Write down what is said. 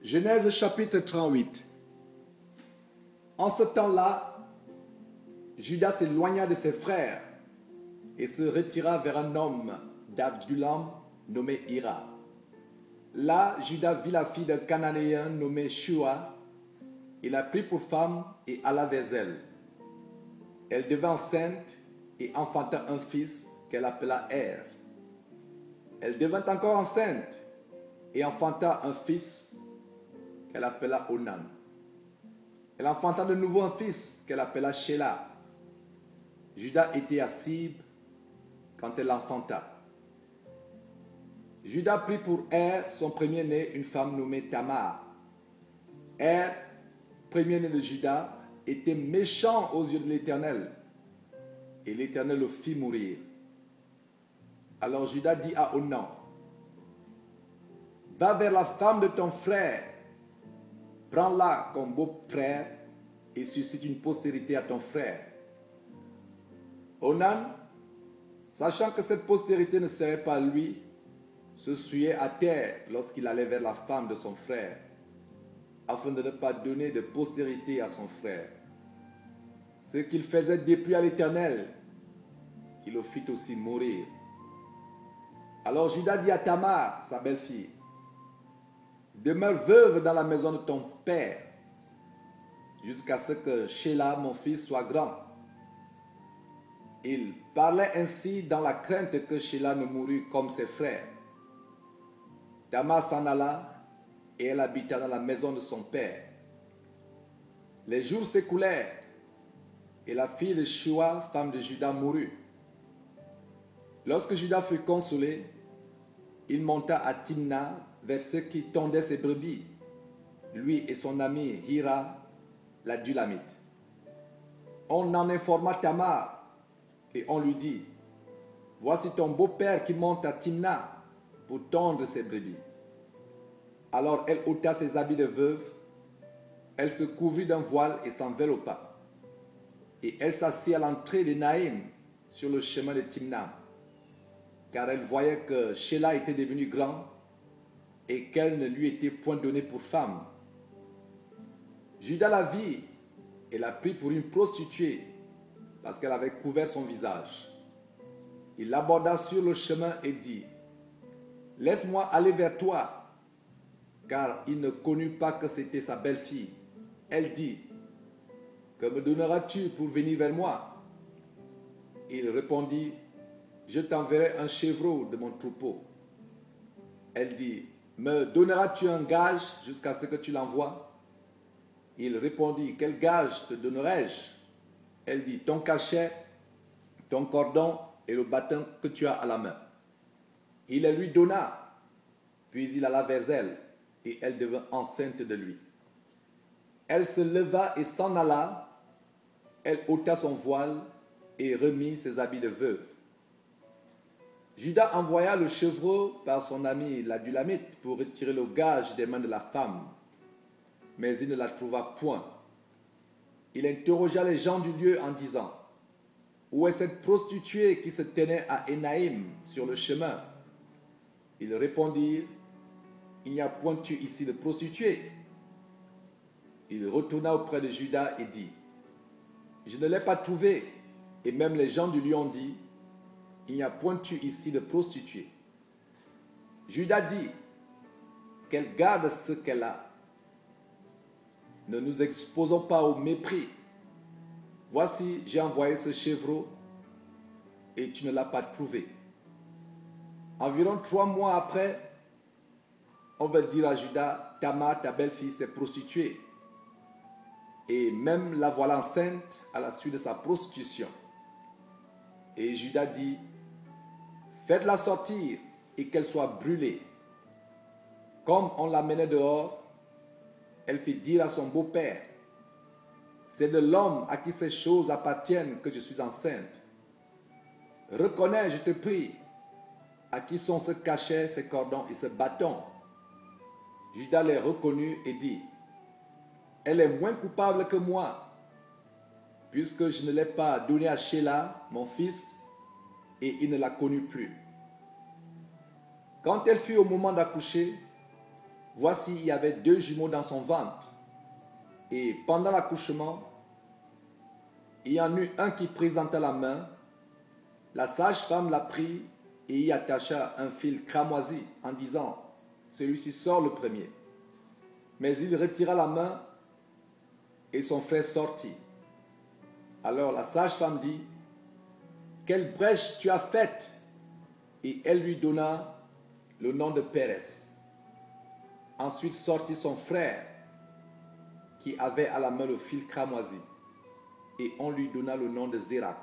Genèse chapitre 38. En ce temps-là, Judas s'éloigna de ses frères et se retira vers un homme d'Adullam nommé Hira. Là, Judas vit la fille d'un Cananéen nommé Shua. Il la prit pour femme et alla vers elle. Elle devint enceinte et enfanta un fils qu'elle appela Er. Elle devint encore enceinte et enfanta un fils qu'elle appela Onan. Elle enfanta de nouveau un fils qu'elle appela Shelah. Judas était à Sib quand elle l'enfanta. Judas prit pour Er, son premier-né, une femme nommée Tamar. Er, premier-né de Judas, était méchant aux yeux de l'Éternel, et l'Éternel le fit mourir. Alors Judas dit à Onan, « Va vers la femme de ton frère, prends-la comme beau-frère et suscite une postérité à ton frère. » Onan, sachant que cette postérité ne serait pas lui, se souillait à terre lorsqu'il allait vers la femme de son frère, afin de ne pas donner de postérité à son frère. Ce qu'il faisait déplut à l'Éternel, il le fit aussi mourir. Alors Judas dit à Tamar, sa belle-fille, « Demeure veuve dans la maison de ton père, jusqu'à ce que Shelah, mon fils, soit grand. » Il parlait ainsi dans la crainte que Shelah ne mourût comme ses frères. Tamar s'en alla et elle habita dans la maison de son père. Les jours s'écoulèrent et la fille de Shua, femme de Judas, mourut. Lorsque Judas fut consolé, il monta à Timna vers ceux qui tondaient ses brebis, lui et son ami Hira, la Dulamite. On en informa Tamar et on lui dit, « Voici ton beau-père qui monte à Timna pour tondre ses brebis. » Alors elle ôta ses habits de veuve, elle se couvrit d'un voile et s'enveloppa. Et elle s'assit à l'entrée de Naïm sur le chemin de Timna, car elle voyait que Shelah était devenu grand et qu'elle ne lui était point donnée pour femme. Judas la vit et la prit pour une prostituée parce qu'elle avait couvert son visage. Il l'aborda sur le chemin et dit, « Laisse-moi aller vers toi. » Car il ne connut pas que c'était sa belle-fille. Elle dit, « Que me donneras-tu pour venir vers moi ?» Il répondit, « Je t'enverrai un chevreau de mon troupeau. » Elle dit, « Me donneras-tu un gage jusqu'à ce que tu l'envoies ?» Il répondit, « Quel gage te donnerai-je » Elle dit, « Ton cachet, ton cordon et le bâton que tu as à la main. » Il le lui donna, puis il alla vers elle, et elle devint enceinte de lui. Elle se leva et s'en alla, elle ôta son voile et remit ses habits de veuve. Judas envoya le chevreau par son ami l'Adulamite pour retirer le gage des mains de la femme, mais il ne la trouva point. Il interrogea les gens du lieu en disant, « Où est cette prostituée qui se tenait à Énaïm sur le chemin ?» Ils répondirent, « Il n'y a point eu ici de prostituée. » Il retourna auprès de Judas et dit, « Je ne l'ai pas trouvée. » Et même les gens du lieu ont dit, « Il n'y a point eu ici de prostituée. » Judas dit, « Qu'elle garde ce qu'elle a. Ne nous exposons pas au mépris. Voici, j'ai envoyé ce chevreau et tu ne l'as pas trouvé. » Environ 3 mois après, on va dire à Judas, « Tamar, ta belle-fille, s'est prostituée. » Et même la voilà enceinte à la suite de sa prostitution. Et Judas dit, « Faites-la sortir et qu'elle soit brûlée. » Comme on l'amenait dehors, elle fit dire à son beau-père, « C'est de l'homme à qui ces choses appartiennent que je suis enceinte. Reconnais, je te prie, à qui sont ce cachet, ces cordons et ce bâton. » Judas les reconnut et dit, « Elle est moins coupable que moi, puisque je ne l'ai pas donnée à Shelah, mon fils, et il ne l'a connue plus. » Quand elle fut au moment d'accoucher, voici, il y avait 2 jumeaux dans son ventre. Et pendant l'accouchement, il y en eut un qui présenta la main. La sage-femme l'a pris et y attacha un fil cramoisi en disant, celui-ci sort le premier. Mais il retira la main et son frère sortit. Alors la sage-femme dit, quelle brèche tu as faite? Et elle lui donna le nom de Pérez. Ensuite sortit son frère qui avait à la main le fil cramoisi et on lui donna le nom de Zérak.